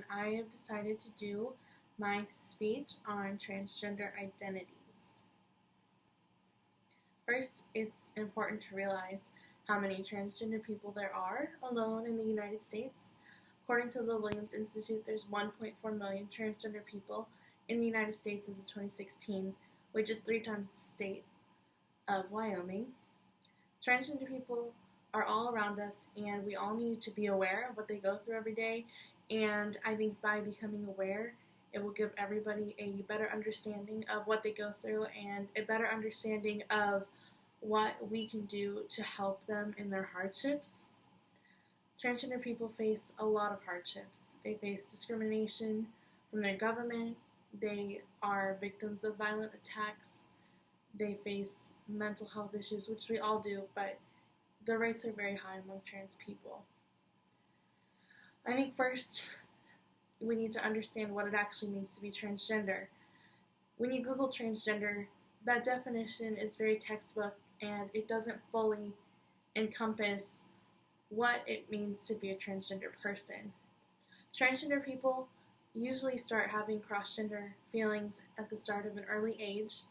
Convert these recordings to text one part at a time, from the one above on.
and I have decided to do my speech on transgender identities. First, it's important to realize how many transgender people there are alone in the United States. According to the Williams Institute, there's 1.4 million transgender people in the United States as of 2016, which is 3 times the state of Wyoming. Transgender people are all around us, and we all need to be aware of what they go through every day. And I think by becoming aware, it will give everybody a better understanding of what they go through and a better understanding of what we can do to help them in their hardships. Transgender people face a lot of hardships. They face discrimination from their government. They are victims of violent attacks. They face mental health issues, which we all do, but the rates are very high among trans people. I think first we need to understand what it actually means to be transgender. When you Google transgender, that definition is very textbook and it doesn't fully encompass what it means to be a transgender person. Transgender people usually start having cross-gender feelings at the start of an early age,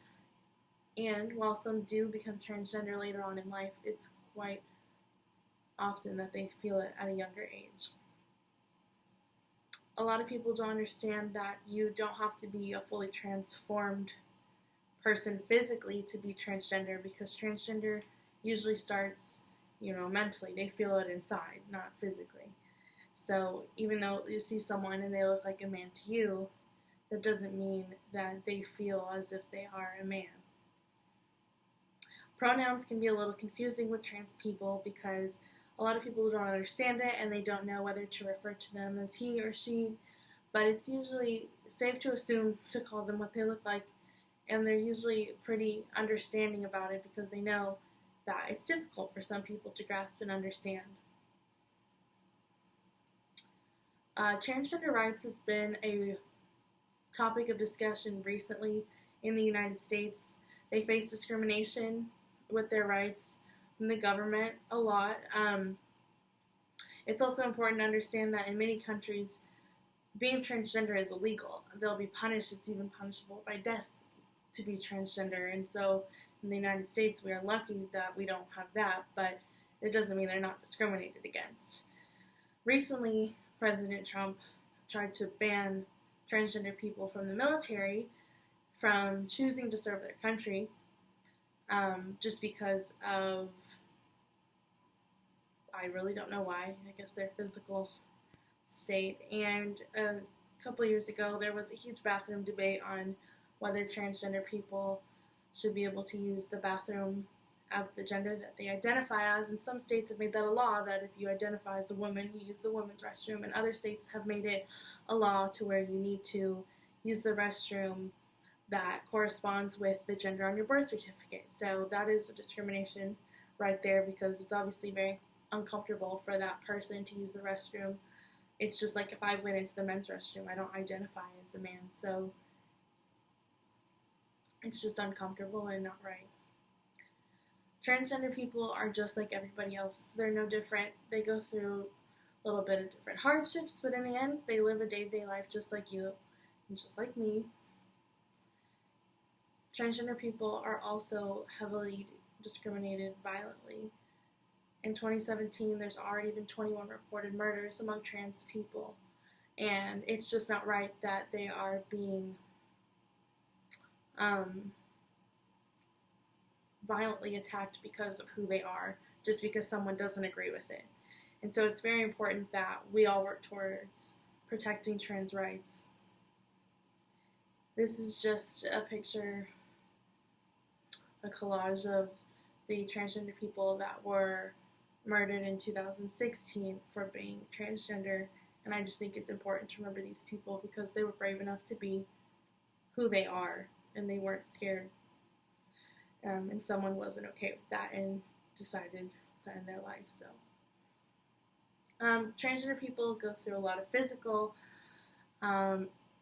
and while some do become transgender later on in life, it's quite often that they feel it at a younger age. A lot of people don't understand that you don't have to be a fully transformed person physically to be transgender, because transgender usually starts, mentally. They feel it inside, not physically. So even though you see someone and they look like a man to you, that doesn't mean that they feel as if they are a man. Pronouns can be a little confusing with trans people because a lot of people don't understand it and they don't know whether to refer to them as he or she, but it's usually safe to assume to call them what they look like, and they're usually pretty understanding about it because they know that it's difficult for some people to grasp and understand. Transgender rights has been a topic of discussion recently in the United States. They face discrimination with their rights from the government a lot. It's also important to understand that in many countries, being transgender is illegal. They'll be punished. It's even punishable by death to be transgender. And so in the United States, we are lucky that we don't have that, but it doesn't mean they're not discriminated against. Recently, President Trump tried to ban transgender people from the military from choosing to serve their country, just because of, I really don't know why, I guess their physical state. And a couple years ago, there was a huge bathroom debate on whether transgender people should be able to use the bathroom of the gender that they identify as, and some states have made that a law that if you identify as a woman, you use the women's restroom, and other states have made it a law to where you need to use the restroom that corresponds with the gender on your birth certificate. So that is a discrimination right there, because it's obviously very uncomfortable for that person to use the restroom. It's just like if I went into the men's restroom, I don't identify as a man, so it's just uncomfortable and not right. Transgender people are just like everybody else. They're no different. They go through a little bit of different hardships, but in the end, they live a day-to-day life just like you and just like me. Transgender people are also heavily discriminated violently. In 2017, there's already been 21 reported murders among trans people, and it's just not right that they are being violently attacked because of who they are, just because someone doesn't agree with it. And so it's very important that we all work towards protecting trans rights. This is just a picture, a collage of the transgender people that were murdered in 2016 for being transgender, and I just think it's important to remember these people because they were brave enough to be who they are, and they weren't scared, and someone wasn't okay with that and decided to end their life. So transgender people go through a lot of physical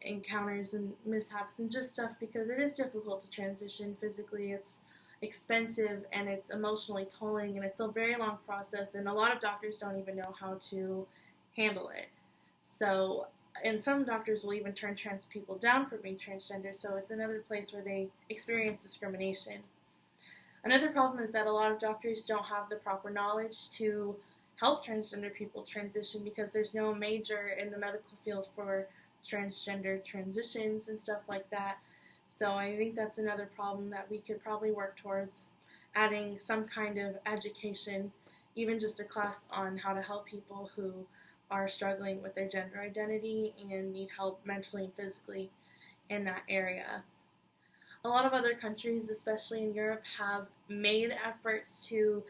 encounters and mishaps and just stuff because it is difficult to transition physically. It's expensive and it's emotionally tolling, and it's a very long process, and a lot of doctors don't even know how to handle it. So And some doctors will even turn trans people down for being transgender, so it's another place where they experience discrimination. Another problem is that a lot of doctors don't have the proper knowledge to help transgender people transition because there's no major in the medical field for transgender transitions and stuff like that. So I think that's another problem that we could probably work towards, adding some kind of education, even just a class on how to help people who are struggling with their gender identity and need help mentally and physically in that area. A lot of other countries, especially in Europe, have made efforts to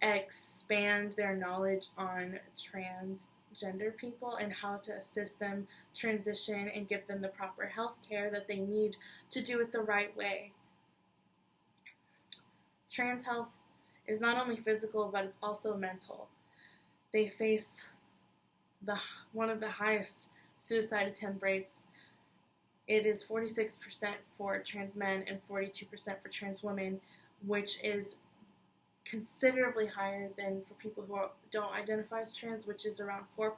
expand their knowledge on transgender people and how to assist them transition and give them the proper health care that they need to do it the right way. Trans health is not only physical, but it's also mental. They face one of the highest suicide attempt rates. It is 46% for trans men and 42% for trans women, which is considerably higher than for people who don't identify as trans, which is around 4%.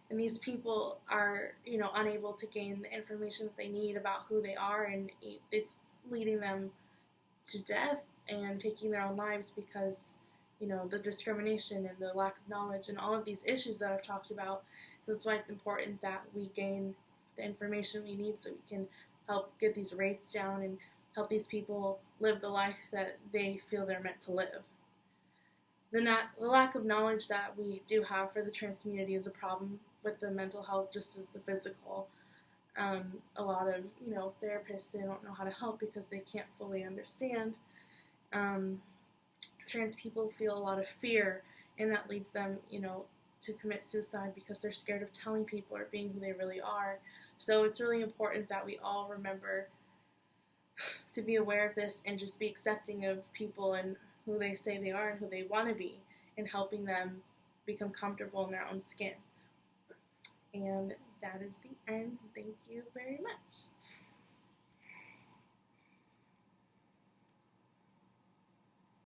And these people are, unable to gain the information that they need about who they are, and it's leading them to death and taking their own lives because, the discrimination and the lack of knowledge and all of these issues that I've talked about. So that's why it's important that we gain the information we need so we can help get these rates down and help these people live the life that they feel they're meant to live. The lack of knowledge that we do have for the trans community is a problem with the mental health just as the physical. A lot of, therapists, they don't know how to help because they can't fully understand. Trans people feel a lot of fear, and that leads them, to commit suicide because they're scared of telling people or being who they really are. So it's really important that we all remember to be aware of this and just be accepting of people and who they say they are and who they want to be, and helping them become comfortable in their own skin. And that is the end. Thank you very much.